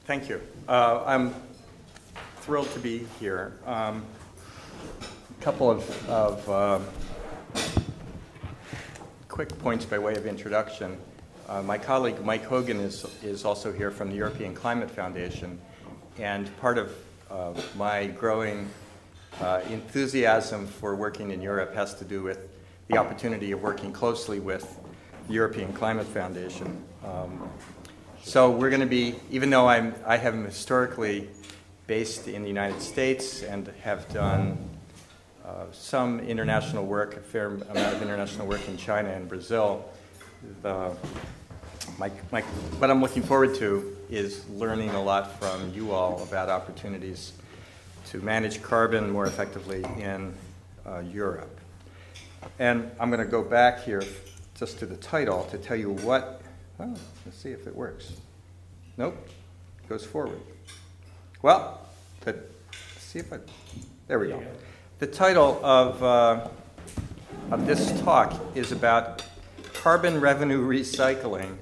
Thank you. I'm thrilled to be here. A couple of quick points by way of introduction. My colleague Mike Hogan is also here from the European Climate Foundation, and part of my growing enthusiasm for working in Europe has to do with the opportunity of working closely with the European Climate Foundation. So we're going to be, even though I am historically based in the United States and have done some international work, a fair amount of international work in China and Brazil, what I'm looking forward to is learning a lot from you all about opportunities to manage carbon more effectively in Europe. And I'm going to go back here just to the title to tell you what. Oh, let's see if it works. Nope, it goes forward. Well, let's see if there we go. The title of this talk is about carbon revenue recycling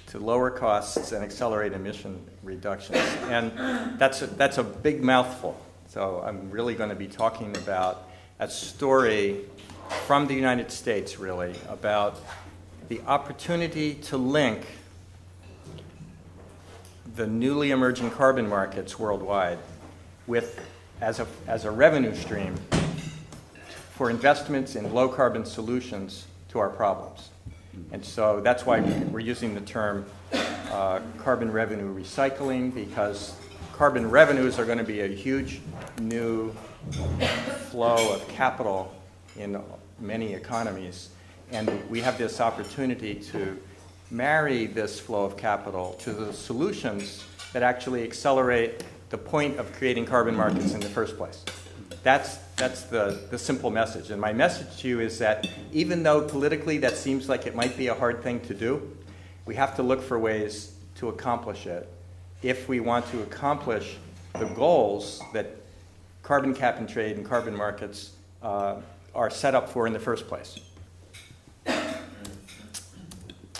to lower costs and accelerate emission reductions. And that's a big mouthful. So I'm really going to be talking about a story from the United States, really, about the opportunity to link the newly emerging carbon markets worldwide with, as a revenue stream for investments in low-carbon solutions to our problems. And so that's why we're using the term carbon revenue recycling, because carbon revenues are going to be a huge new flow of capital in many economies. And we have this opportunity to marry this flow of capital to the solutions that actually accelerate the point of creating carbon markets in the first place. That's the simple message. And my message to you is that even though politically that seems like it might be a hard thing to do, we have to look for ways to accomplish it if we want to accomplish the goals that carbon cap and trade and carbon markets are set up for in the first place.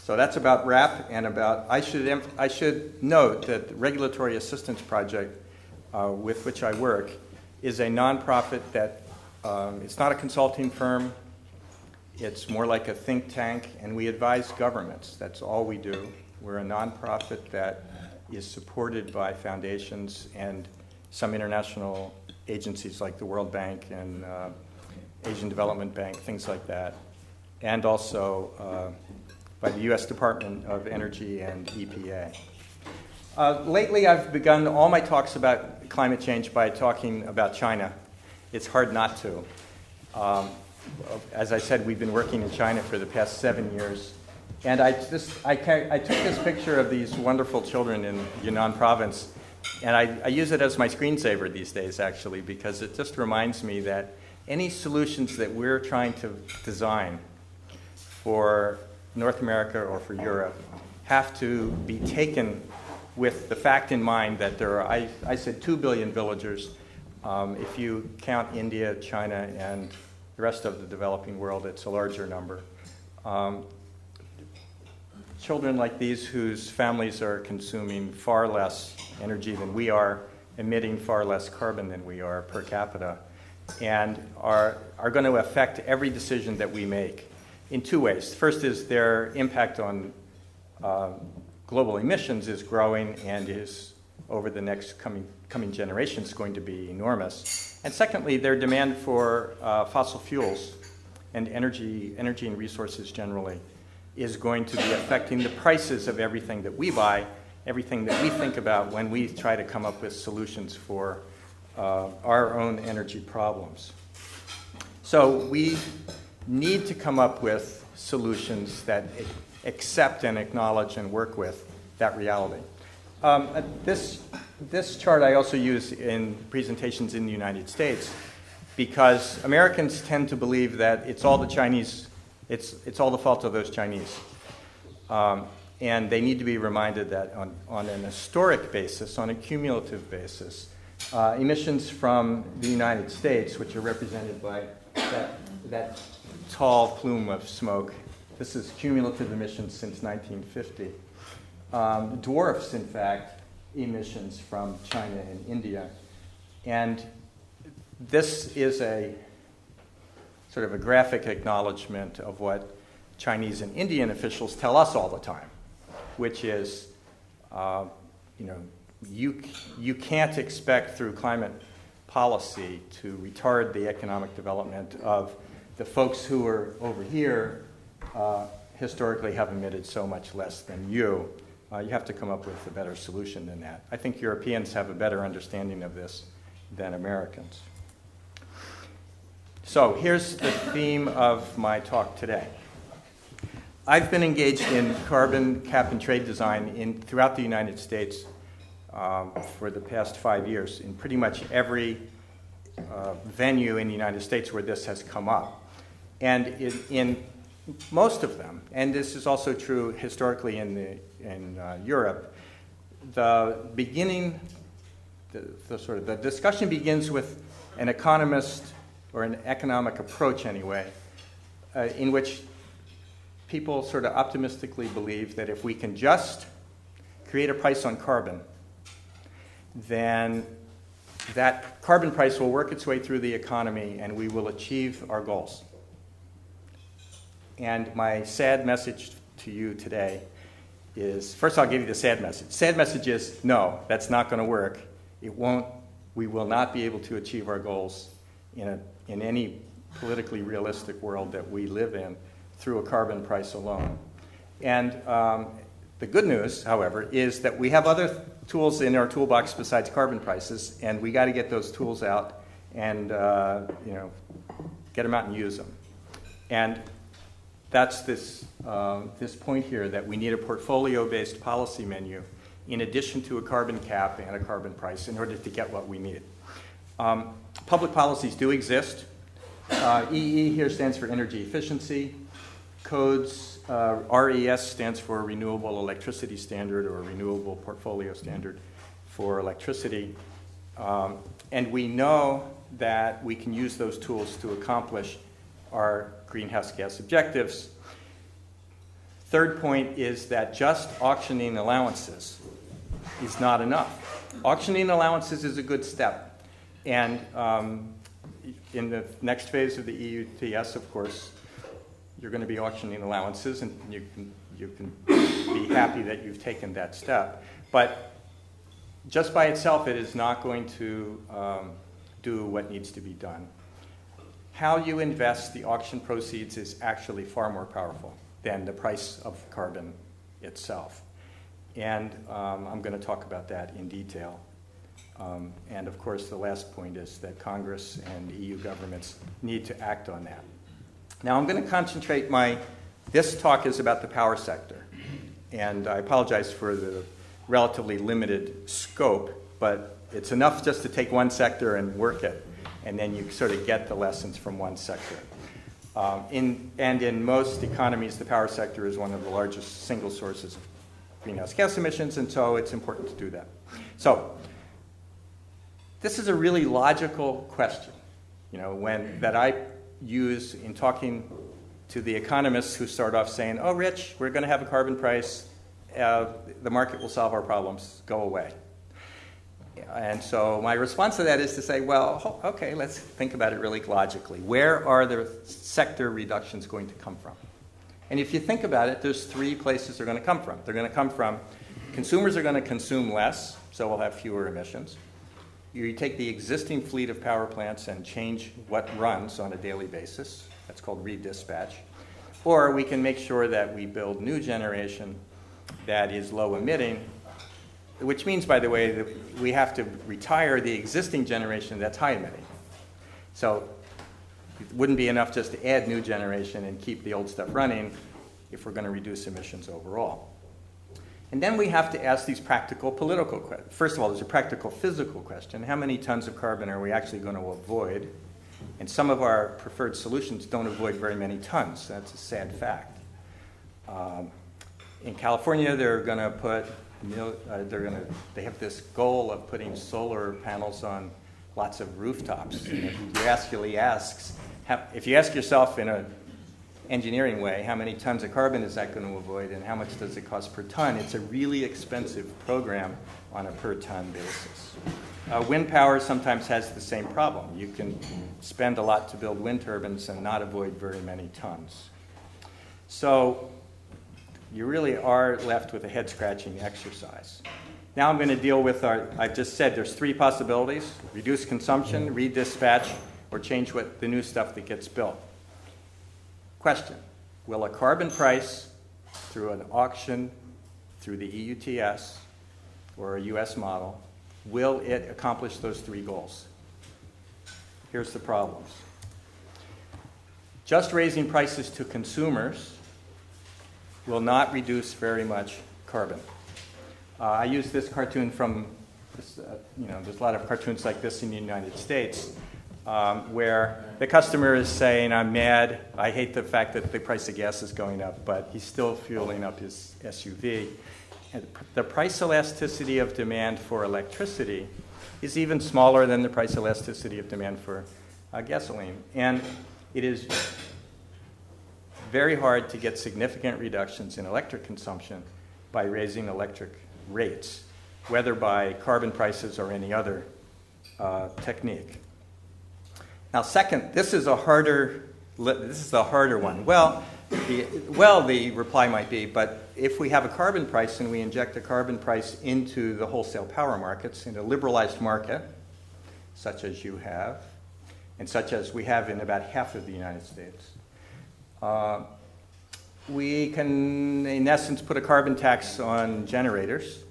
So that's about RAP and about, I should note that the Regulatory Assistance Project with which I work is a nonprofit that, it's not a consulting firm, it's more like a think tank, and we advise governments. That's all we do. We're a nonprofit that is supported by foundations and some international agencies like the World Bank and Asian Development Bank, things like that, and also by the U.S. Department of Energy and EPA. Lately, I've begun all my talks about climate change by talking about China. It's hard not to. As I said, we've been working in China for the past 7 years. And I took this picture of these wonderful children in Yunnan province, and I use it as my screensaver these days, actually, because it just reminds me that any solutions that we're trying to design for North America or for Europe have to be taken with the fact in mind that there are, I said 2 billion villagers. If you count India, China, and the rest of the developing world, it's a larger number. Children like these whose families are consuming far less energy than we are, emitting far less carbon than we are per capita, and are going to affect every decision that we make in two ways. First is their impact on global emissions is growing and is, over the next coming generations, going to be enormous. And secondly, their demand for fossil fuels and energy and resources generally is going to be affecting the prices of everything that we buy, everything that we think about when we try to come up with solutions for our own energy problems. So we need to come up with solutions that accept and acknowledge and work with that reality. This chart I also use in presentations in the United States because Americans tend to believe that it's all the Chinese, it's all the fault of those Chinese. And they need to be reminded that on an historic basis, on a cumulative basis, emissions from the United States, which are represented by that tall plume of smoke, this is cumulative emissions since 1950, dwarfs, in fact, emissions from China and India. And this is a sort of a graphic acknowledgement of what Chinese and Indian officials tell us all the time, which is, you can't expect through climate policy to retard the economic development of the folks who are over here historically have emitted so much less than you. You have to come up with a better solution than that. I think Europeans have a better understanding of this than Americans. So here's the theme of my talk today. I've been engaged in carbon cap and trade design throughout the United States for the past 5 years in pretty much every venue in the United States where this has come up. And in most of them, and this is also true historically in Europe, the discussion begins with an economist or an economic approach anyway, in which people sort of optimistically believe that if we can just create a price on carbon, then that carbon price will work its way through the economy and we will achieve our goals. And my sad message to you today is, first I'll give you the sad message. Sad message is, no, that's not going to work. We will not be able to achieve our goals in any politically realistic world that we live in through a carbon price alone. And the good news, however, is that we have other tools in our toolbox besides carbon prices, and we got to get those tools out and get them out and use them. And that's this point here that we need a portfolio-based policy menu in addition to a carbon cap and a carbon price in order to get what we need. Public policies do exist. EE here stands for energy efficiency. Codes, RES stands for Renewable Electricity Standard or Renewable Portfolio Standard for electricity. And we know that we can use those tools to accomplish our greenhouse gas objectives. Third point is that just auctioning allowances is not enough. Auctioning allowances is a good step. And in the next phase of the EU ETS, of course, you're going to be auctioning allowances, and you can be happy that you've taken that step. But just by itself, it is not going to do what needs to be done. How you invest the auction proceeds is actually far more powerful than the price of carbon itself. And I'm going to talk about that in detail. And of course, the last point is that Congress and EU governments need to act on that. Now, I'm going to concentrate this talk is about the power sector. And I apologize for the relatively limited scope, but it's enough just to take one sector and work it. And then you sort of get the lessons from one sector. In most economies, the power sector is one of the largest single sources of greenhouse gas emissions, and so it's important to do that. So this is a really logical question, that I use in talking to the economists who start off saying, oh, Rich, we're going to have a carbon price. The market will solve our problems. Go away. And so my response to that is to say, well, okay, let's think about it really logically. Where are the sector reductions going to come from? And if you think about it, there's three places they're going to come from. They're going to come from consumers are going to consume less, so we'll have fewer emissions. You take the existing fleet of power plants and change what runs on a daily basis. That's called redispatch. Or we can make sure that we build new generation that is low emitting, which means, by the way, that we have to retire the existing generation that's high emitting. So it wouldn't be enough just to add new generation and keep the old stuff running if we're going to reduce emissions overall. And then we have to ask these practical political questions. First of all, there's a practical physical question. How many tons of carbon are we actually going to avoid? And some of our preferred solutions don't avoid very many tons. That's a sad fact. In California, they're going to put they have this goal of putting solar panels on lots of rooftops. And if you ask yourself in engineering way, how many tons of carbon is that going to avoid and how much does it cost per ton, it's a really expensive program on a per ton basis. Wind power sometimes has the same problem. You can spend a lot to build wind turbines and not avoid very many tons. So you really are left with a head-scratching exercise. Now I'm going to deal with I've just said there's three possibilities: reduce consumption, redispatch, or change the new stuff that gets built. Question: will a carbon price through an auction, through the EUTS, or a US model, will it accomplish those three goals? Here's the problems. Just raising prices to consumers will not reduce very much carbon. I use this cartoon from, there's a lot of cartoons like this in the United States where the customer is saying, I'm mad, I hate the fact that the price of gas is going up, but he's still fueling up his SUV. And the price elasticity of demand for electricity is even smaller than the price elasticity of demand for gasoline. And it is very hard to get significant reductions in electric consumption by raising electric rates, whether by carbon prices or any other technique. Now, second, this is a harder one. Well, the reply might be, but if we have a carbon price and we inject a carbon price into the wholesale power markets in a liberalized market, such as you have, and such as we have in about half of the United States, we can, in essence, put a carbon tax on generators,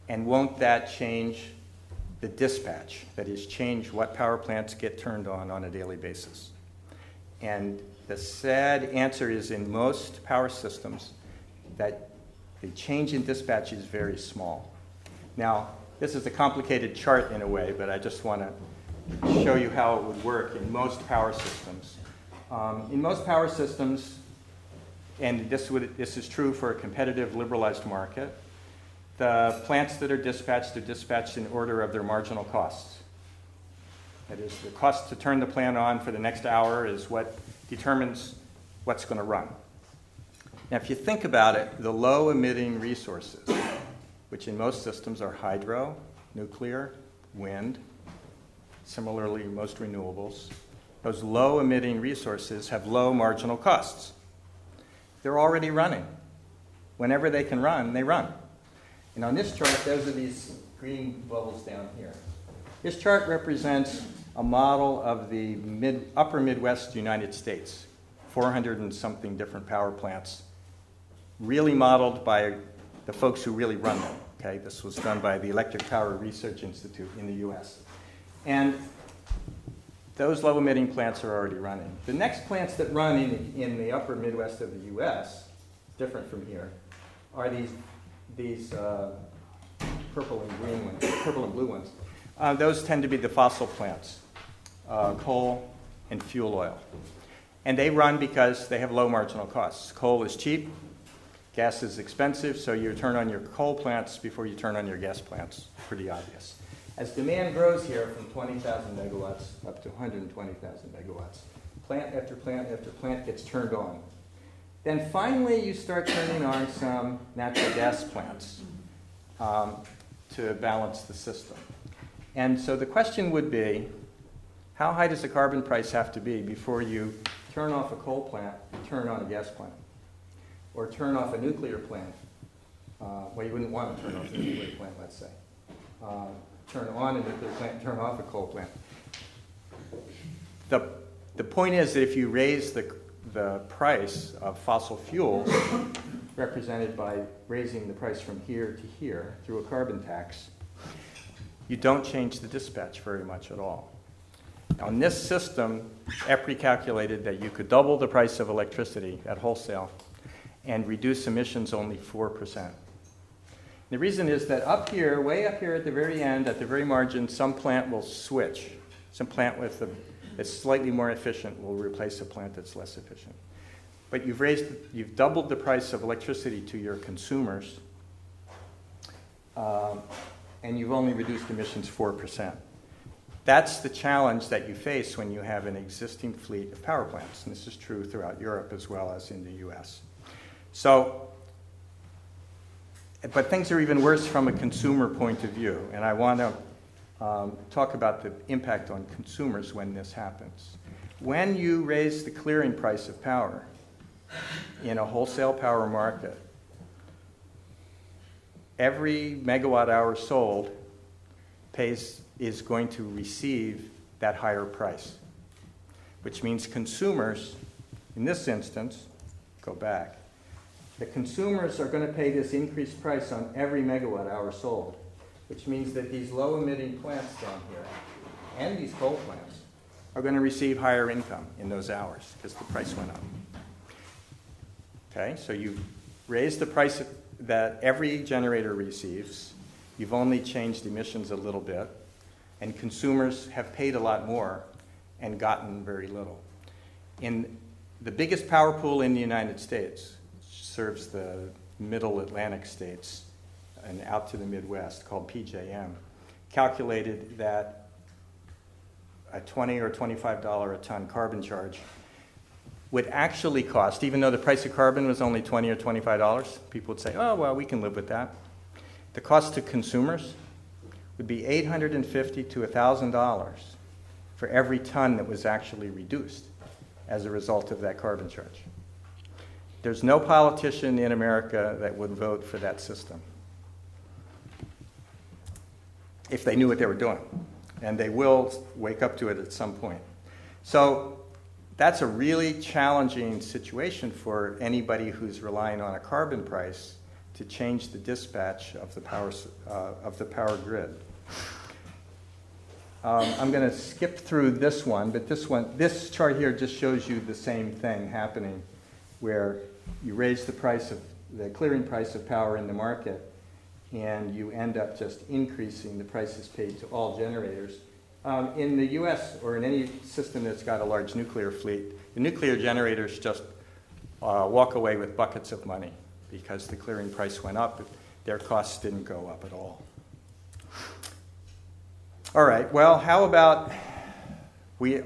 and won't that change the dispatch? That is, change what power plants get turned on a daily basis. And the sad answer is, in most power systems, that the change in dispatch is very small. Now, this is a complicated chart in a way, but I just want to show you how it would work in most power systems. In most power systems, and this is true for a competitive liberalized market, the plants that are dispatched in order of their marginal costs. That is, the cost to turn the plant on for the next hour is what determines what's going to run. Now, if you think about it, the low-emitting resources, which in most systems are hydro, nuclear, wind, similarly most renewables, those low-emitting resources have low marginal costs. They're already running. Whenever they can run, they run. And on this chart, those are these green bubbles down here. This chart represents a model of the upper Midwest United States, 400 and something different power plants, really modeled by the folks who really run them. Okay? This was done by the Electric Power Research Institute in the US. And those low-emitting plants are already running. The next plants that run in the upper Midwest of the US, different from here, are these purple and green ones, purple and blue ones. Those tend to be the fossil plants, coal and fuel oil. And they run because they have low marginal costs. Coal is cheap, gas is expensive, so you turn on your coal plants before you turn on your gas plants. Pretty obvious. As demand grows here from 20,000 megawatts up to 120,000 megawatts, plant after plant after plant gets turned on. Then finally you start turning on some natural gas plants to balance the system. And so the question would be, how high does the carbon price have to be before you turn off a coal plant and turn on a gas plant? Or turn off a nuclear plant? Well, you wouldn't want to turn off a nuclear plant, let's say. Turn on a nuclear plant, turn off a coal plant. The point is that if you raise the price of fossil fuels, represented by raising the price from here to here through a carbon tax, you don't change the dispatch very much at all. Now, in this system, EPRI calculated that you could double the price of electricity at wholesale and reduce emissions only 4%. The reason is that up here, way up here at the very end, at the very margin, some plant will switch. Some plant that's slightly more efficient will replace a plant that's less efficient. But you've doubled the price of electricity to your consumers, and you've only reduced emissions 4%. that's the challenge that you face when you have an existing fleet of power plants. And this is true throughout Europe as well as in the US. So, but things are even worse from a consumer point of view. And I want to talk about the impact on consumers when this happens. When you raise the clearing price of power in a wholesale power market, every megawatt hour sold is going to receive that higher price, which means consumers, in this instance, go back, the consumers are going to pay this increased price on every megawatt hour sold, which means that these low-emitting plants down here and these coal plants are going to receive higher income in those hours because the price went up. Okay, so you've raised the price that every generator receives. You've only changed emissions a little bit, and consumers have paid a lot more and gotten very little. In the biggest power pool in the United States, which serves the middle Atlantic states and out to the Midwest, called PJM, calculated that a $20 or $25 a ton carbon charge would actually cost, even though the price of carbon was only $20 or $25, people would say, oh, well, we can live with that. The cost to consumers would be $850 to $1,000 for every ton that was actually reduced as a result of that carbon charge. There's no politician in America that would vote for that system if they knew what they were doing. And they will wake up to it at some point. So that's a really challenging situation for anybody who's relying on a carbon price to change the dispatch of the power grid. I'm going to skip through this one, but this chart here just shows you the same thing happening, where you raise the clearing price of power in the market, and you end up just increasing the prices paid to all generators. In the US, or in any system that's got a large nuclear fleet, the nuclear generators just walk away with buckets of money because the clearing price went up. Their costs didn't go up at all. All right, well, how about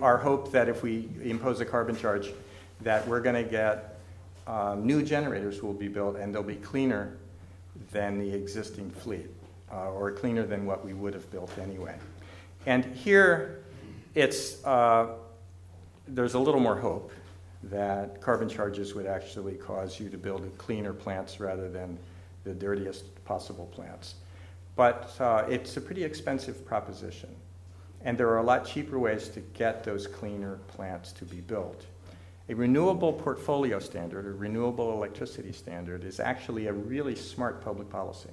our hope that if we impose a carbon charge, that we're going to get new generators will be built and they'll be cleaner than the existing fleet, or cleaner than what we would have built anyway. And here, there's a little more hope that carbon charges would actually cause you to build cleaner plants rather than the dirtiest possible plants. But it's a pretty expensive proposition. And there are a lot cheaper ways to get those cleaner plants to be built. A renewable portfolio standard, or renewable electricity standard, is actually a really smart public policy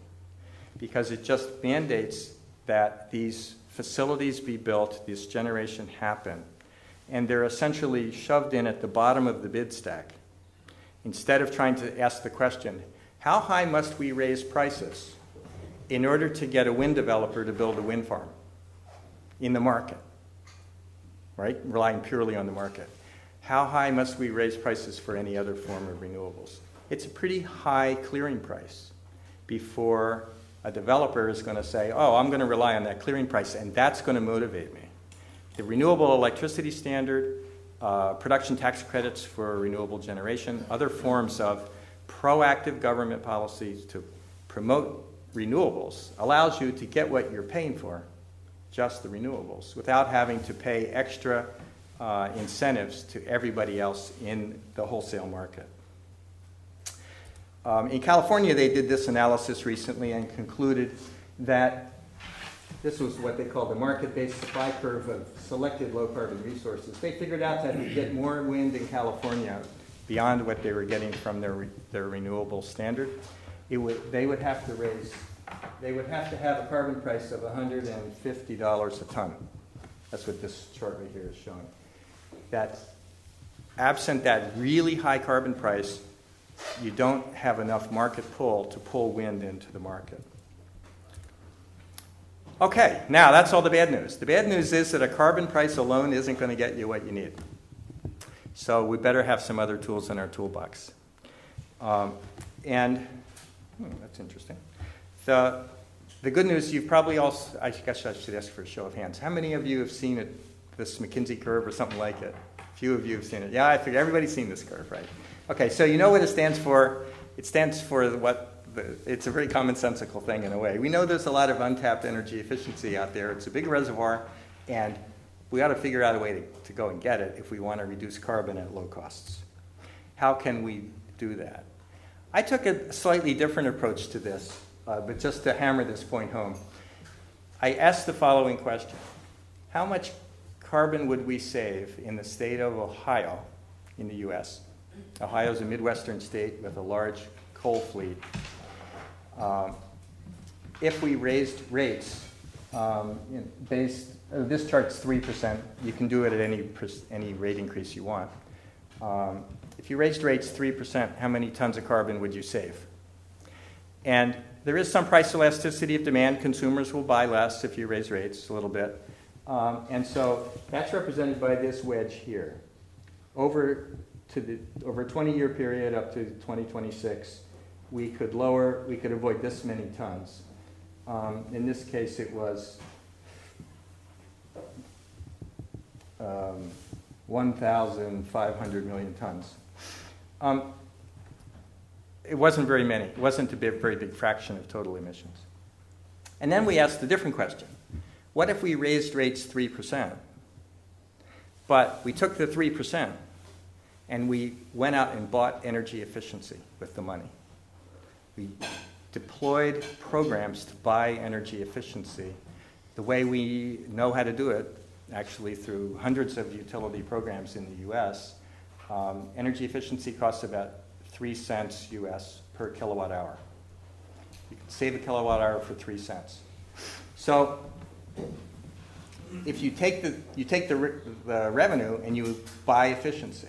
because it just mandates that these facilities be built, this generation happen, and they're essentially shoved in at the bottom of the bid stack. Instead of trying to ask the question, how high must we raise prices in order to get a wind developer to build a wind farm in the market, right? Relying purely on the market. How high must we raise prices for any other form of renewables? It's a pretty high clearing price before a developer is going to say, oh, I'm going to rely on that clearing price, and that's going to motivate me. The renewable electricity standard, production tax credits for renewable generation, other forms of proactive government policies to promote renewables allows you to get what you're paying for, just the renewables, without having to pay extra incentives to everybody else in the wholesale market. In California, they did this analysis recently and concluded that this was what they call the market-based supply curve of selected low-carbon resources. They figured out that to get more wind in California beyond what they were getting from their renewable standard, they would have to have a carbon price of $150 a ton. That's what this chart right here is showing. That absent that really high carbon price, you don't have enough market pull to pull wind into the market. Okay, now that's all the bad news. The bad news is that a carbon price alone isn't going to get you what you need. So we better have some other tools in our toolbox. That's interesting. The good news, you've probably also, I guess I should ask for a show of hands. How many of you have seen it, this McKinsey curve or something like it? A few of you have seen it. Yeah, I figure everybody's seen this curve, right? Okay, so you know what it stands for. It stands for it's a very commonsensical thing in a way. We know there's a lot of untapped energy efficiency out there. It's a big reservoir, and we ought to figure out a way to go and get it if we want to reduce carbon at low costs. How can we do that? I took a slightly different approach to this, but just to hammer this point home. I asked the following question. How much carbon would we save in the state of Ohio in the US? Ohio is a Midwestern state with a large coal fleet. If we raised rates this chart's 3%. You can do it at any rate increase you want. If you raised rates 3%, how many tons of carbon would you save? And there is some price elasticity of demand. Consumers will buy less if you raise rates a little bit. And so that's represented by this wedge here. Over a 20-year period up to 2026, we could avoid this many tons. In this case, it was 1,500 million tons. It wasn't very many. It wasn't a very big fraction of total emissions. And then we asked a different question. What if we raised rates 3%? But we took the 3% and we went out and bought energy efficiency with the money. We deployed programs to buy energy efficiency the way we know how to do it, actually through hundreds of utility programs in the US. Energy efficiency costs about 3 cents US per kilowatt hour. You can save a kilowatt hour for 3 cents. So if you take the revenue and you buy efficiency,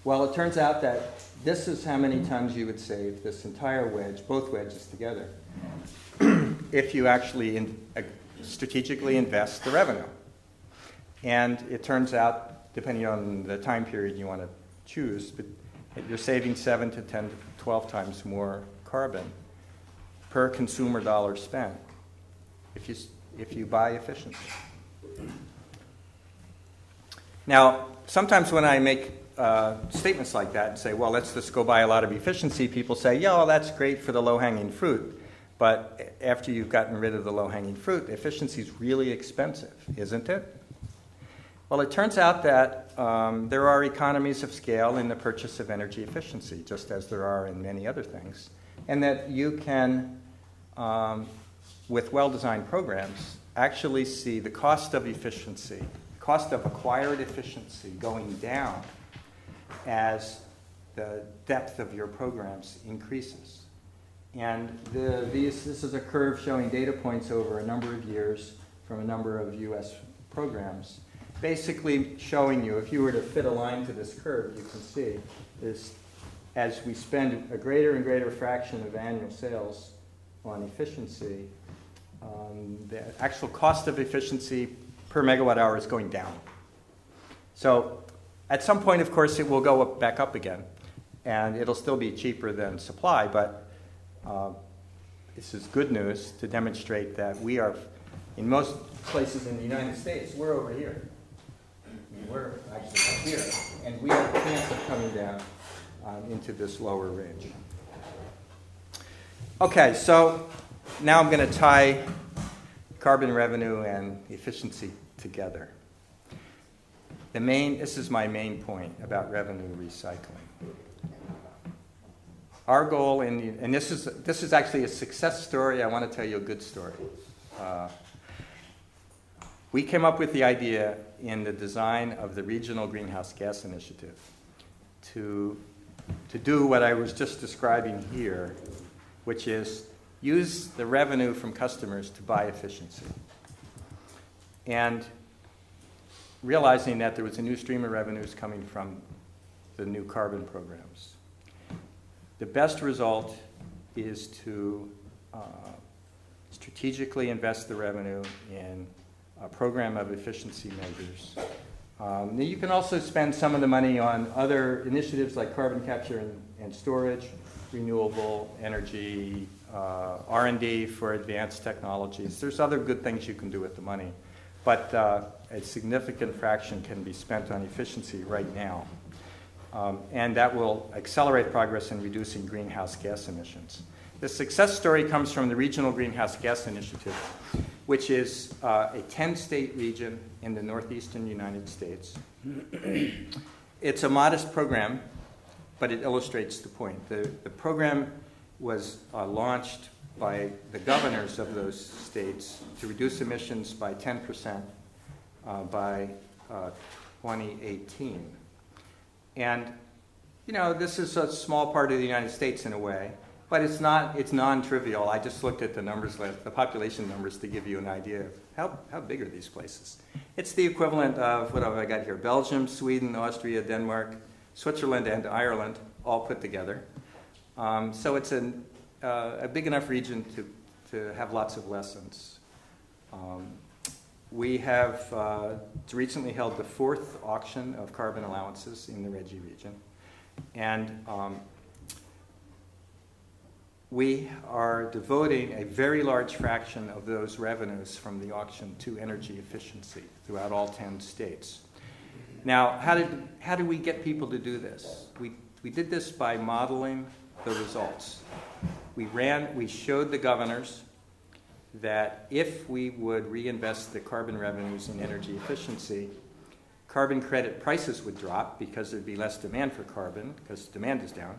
well, it turns out that this is how many tons you would save, this entire wedge, both wedges together, if you actually strategically invest the revenue. And it turns out, depending on the time period you want to choose, but you're saving 7 to 10 to 12 times more carbon per consumer dollar spent if you buy efficiency. Now, sometimes when I make statements like that and say, well, let's just go buy a lot of efficiency, people say, yeah, well, that's great for the low-hanging fruit. But after you've gotten rid of the low-hanging fruit, efficiency is really expensive, isn't it? Well, it turns out that there are economies of scale in the purchase of energy efficiency, just as there are in many other things, and that you can, with well-designed programs, actually see the cost of efficiency, cost of acquired efficiency going down as the depth of your programs increases. And this is a curve showing data points over a number of years from a number of US programs, basically showing you, if you were to fit a line to this curve, you can see this, as we spend a greater and greater fraction of annual sales on efficiency, the actual cost of efficiency per megawatt hour is going down. So at some point, of course, it will go back up again, and it'll still be cheaper than supply, but this is good news to demonstrate that we are, in most places in the United States, we're over here. We're actually up here, and we have a chance of coming down into this lower range. Okay, so now I'm going to tie carbon revenue and efficiency together. This is my main point about revenue recycling. Our goal, and this is actually a success story. I want to tell you a good story. We came up with the idea in the design of the Regional Greenhouse Gas Initiative to do what I was just describing here, which is use the revenue from customers to buy efficiency. And realizing that there was a new stream of revenues coming from the new carbon programs. The best result is to strategically invest the revenue in a program of efficiency measures. You can also spend some of the money on other initiatives like carbon capture and storage, renewable energy, R&D for advanced technologies. There's other good things you can do with the money, but a significant fraction can be spent on efficiency right now. And that will accelerate progress in reducing greenhouse gas emissions. The success story comes from the Regional Greenhouse Gas Initiative, which is a 10-state region in the northeastern United States. It's a modest program, but it illustrates the point. The program was launched by the governors of those states to reduce emissions by 10% by 2018. And, you know, this is a small part of the United States in a way, but it's non-trivial. I just looked at the numbers, the population numbers, to give you an idea of how big are these places. It's the equivalent of, what have I got here, Belgium, Sweden, Austria, Denmark, Switzerland, and Ireland, all put together. So it's a big enough region to have lots of lessons. We have recently held the 4th auction of carbon allowances in the RGGI region. And we are devoting a very large fraction of those revenues from the auction to energy efficiency throughout all 10 states. Now, how did we get people to do this? We did this by modeling the results. We showed the governors that if we would reinvest the carbon revenues in energy efficiency, carbon credit prices would drop because there'd be less demand for carbon because demand is down.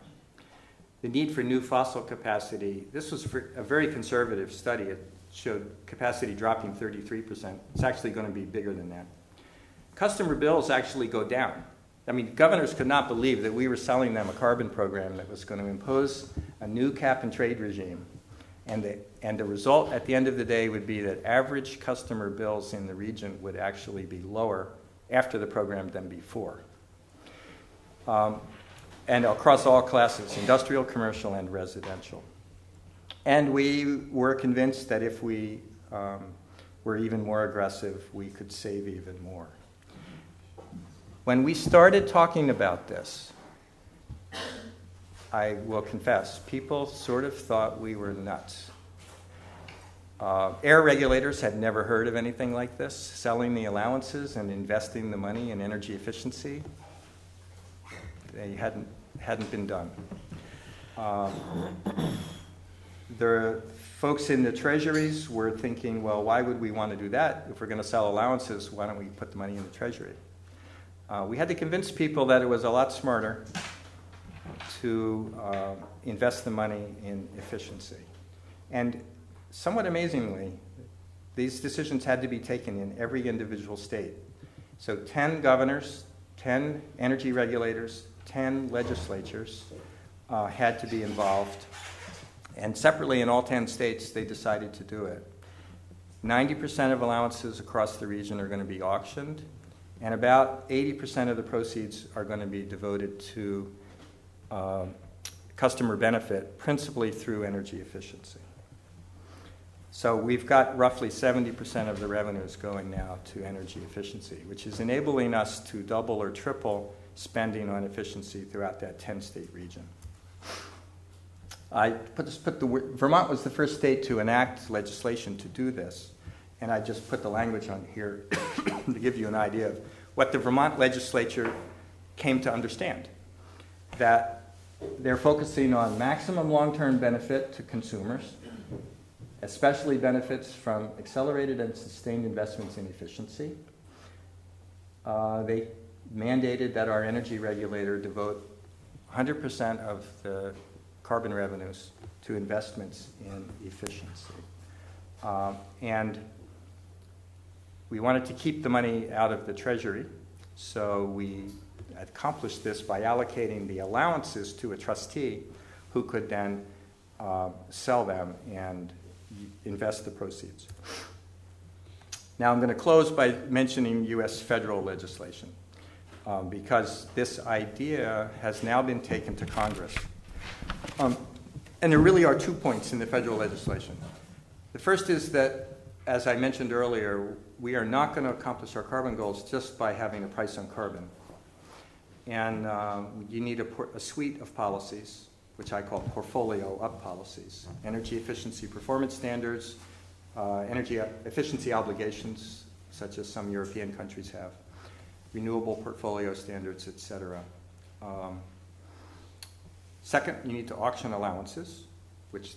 The need for new fossil capacity, this was a very conservative study. It showed capacity dropping 33%. It's actually going to be bigger than that. Customer bills actually go down. I mean, governors could not believe that we were selling them a carbon program that was going to impose a new cap and trade regime. And the result at the end of the day would be that average customer bills in the region would actually be lower after the program than before. And across all classes, industrial, commercial, and residential. And we were convinced that if we were even more aggressive, we could save even more. When we started talking about this, I will confess, people sort of thought we were nuts. Air regulators had never heard of anything like this, selling the allowances and investing the money in energy efficiency. They hadn't been done. The folks in the treasuries were thinking, well, why would we want to do that? If we're going to sell allowances, why don't we put the money in the treasury? We had to convince people that it was a lot smarter to invest the money in efficiency. And somewhat amazingly, these decisions had to be taken in every individual state. So 10 governors, 10 energy regulators, 10 legislatures had to be involved. And separately in all 10 states, they decided to do it. 90% of allowances across the region are going to be auctioned, and about 80% of the proceeds are going to be devoted to customer benefit, principally through energy efficiency. So we've got roughly 70% of the revenues going now to energy efficiency, which is enabling us to double or triple spending on efficiency throughout that 10-state region. Vermont was the first state to enact legislation to do this, and I just put the language on here to give you an idea of what the Vermont legislature came to understand, that they're focusing on maximum long-term benefit to consumers, especially benefits from accelerated and sustained investments in efficiency. They mandated that our energy regulator devote 100% of the carbon revenues to investments in efficiency. And we wanted to keep the money out of the Treasury, so we accomplished this by allocating the allowances to a trustee who could then sell them and invest the proceeds. Now I'm going to close by mentioning U.S. federal legislation because this idea has now been taken to Congress. And there really are 2 points in the federal legislation. The first is that, as I mentioned earlier, we are not going to accomplish our carbon goals just by having a price on carbon. And you need a suite of policies which I call portfolio up policies. Energy efficiency performance standards, energy efficiency obligations, such as some European countries have, renewable portfolio standards, etc. Second, you need to auction allowances, which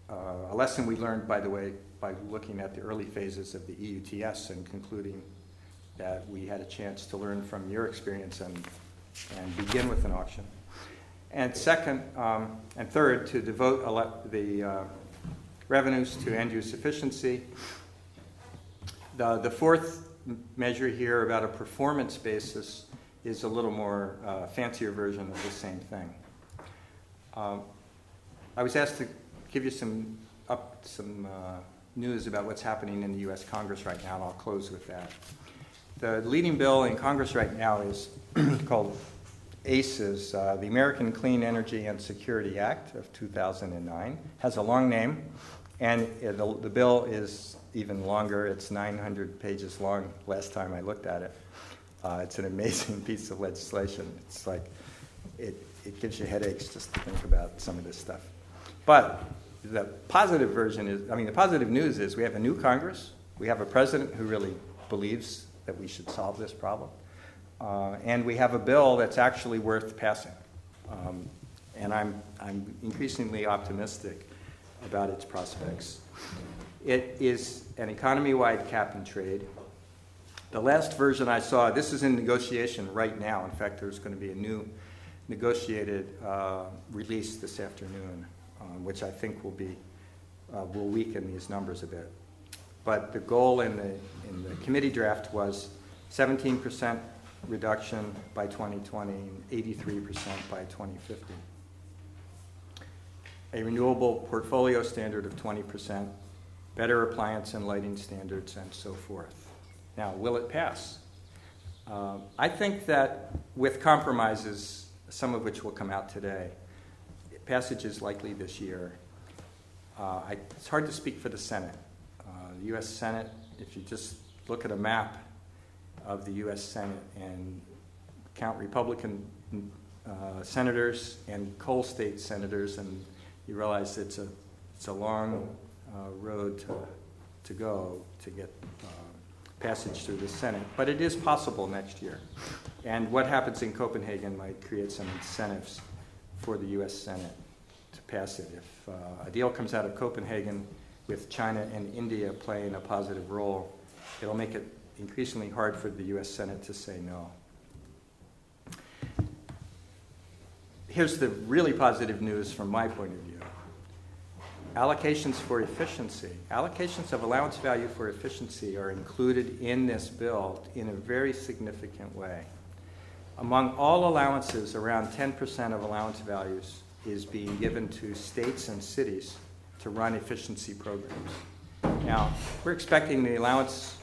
a lesson we learned, by the way, by looking at the early phases of the EUTS and concluding that we had a chance to learn from your experience and begin with an auction. And second, and third, to devote the revenues to end-use efficiency. The fourth measure here about a performance basis is a little more fancier version of the same thing. I was asked to give you some news about what's happening in the U.S. Congress right now, and I'll close with that. The leading bill in Congress right now is called ACES, the American Clean Energy and Security Act of 2009. Has a long name, and the bill is even longer. It's 900 pages long last time I looked at it. It's an amazing piece of legislation. It's like, it gives you headaches just to think about some of this stuff. But the positive version is, the positive news is we have a new Congress. We have a president who really believes that we should solve this problem. And we have a bill that's actually worth passing. And I'm increasingly optimistic about its prospects. It is an economy-wide cap and trade. The last version I saw, this is in negotiation right now. In fact, there's going to be a new negotiated release this afternoon, which I think will weaken these numbers a bit. But the goal in the committee draft was 17% reduction by 2020 and 83% by 2050. A renewable portfolio standard of 20%, better appliance and lighting standards, and so forth. Now, will it pass? I think that with compromises, some of which will come out today, passage is likely this year. It's hard to speak for the Senate. The U.S. Senate, if you just look at a map of the U.S. Senate and count Republican senators and coal state senators, and you realize it's a long road to go to get passage through the Senate. But it is possible next year. And what happens in Copenhagen might create some incentives for the U.S. Senate to pass it. If a deal comes out of Copenhagen with China and India playing a positive role, it'll make it increasingly hard for the U.S. Senate to say no. Here's the really positive news from my point of view. Allocations for efficiency. Allocations of allowance value for efficiency are included in this bill in a very significant way. Among all allowances, around 10% of allowance values is being given to states and cities to run efficiency programs. Now, we're expecting the allowance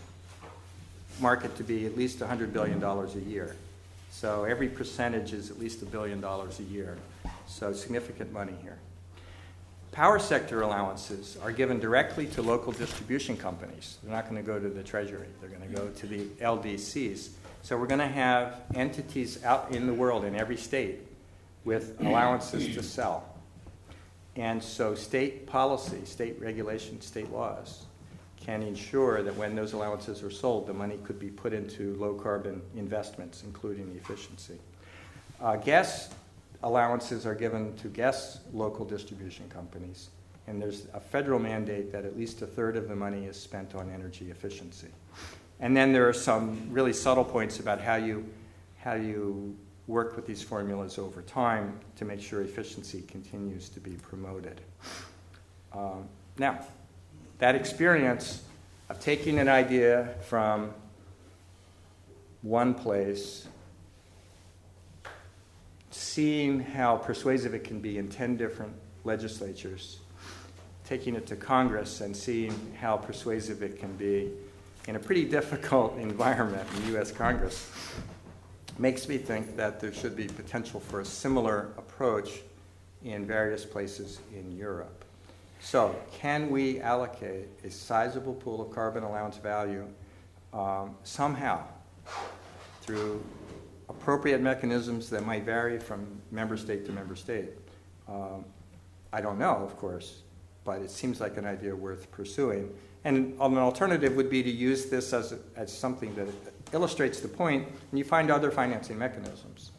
market to be at least $100 billion a year. So every percentage is at least $1 billion a year. So significant money here. Power sector allowances are given directly to local distribution companies. They're not going to go to the Treasury. They're going to go to the LDCs. So we're going to have entities out in the world, in every state, with allowances to sell. And so state policy, state regulation, state laws can ensure that when those allowances are sold, the money could be put into low-carbon investments, including efficiency. Gas allowances are given to gas local distribution companies, and there's a federal mandate that at least a third of the money is spent on energy efficiency. And then there are some really subtle points about how you work with these formulas over time to make sure efficiency continues to be promoted. Now, that experience of taking an idea from one place, seeing how persuasive it can be in 10 different legislatures, taking it to Congress and seeing how persuasive it can be in a pretty difficult environment in the U.S. Congress, makes me think that there should be potential for a similar approach in various places in Europe. So, can we allocate a sizable pool of carbon allowance value somehow through appropriate mechanisms that might vary from member state to member state I don't know, of course, but it seems like an idea worth pursuing. And an alternative would be to use this as something that illustrates the point, and you find other financing mechanisms.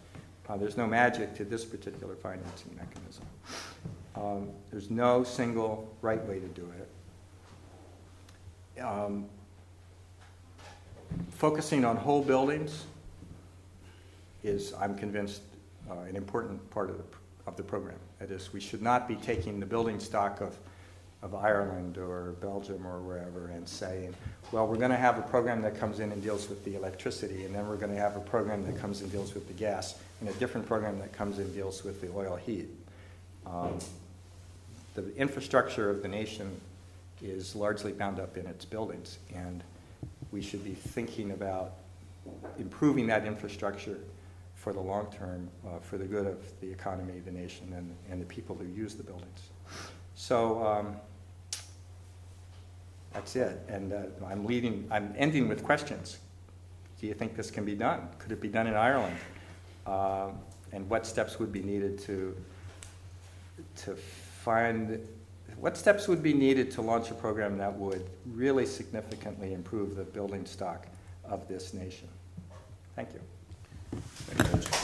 There's no magic to this particular financing mechanism. There's no single right way to do it. Focusing on whole buildings is, I'm convinced, an important part of the program. That is, we should not be taking the building stock of Ireland or Belgium or wherever and saying, well, we're going to have a program that comes in and deals with the electricity, and then we're going to have a program that comes and deals with the gas, and a different program that comes and deals with the oil heat. The infrastructure of the nation is largely bound up in its buildings, and we should be thinking about improving that infrastructure for the long term, for the good of the economy, the nation, and the people who use the buildings. So that's it. And I'm ending with questions. Do you think this can be done? Could it be done in Ireland? And what steps would be needed what steps would be needed to launch a program that would really significantly improve the building stock of this nation? Thank you. Thank you.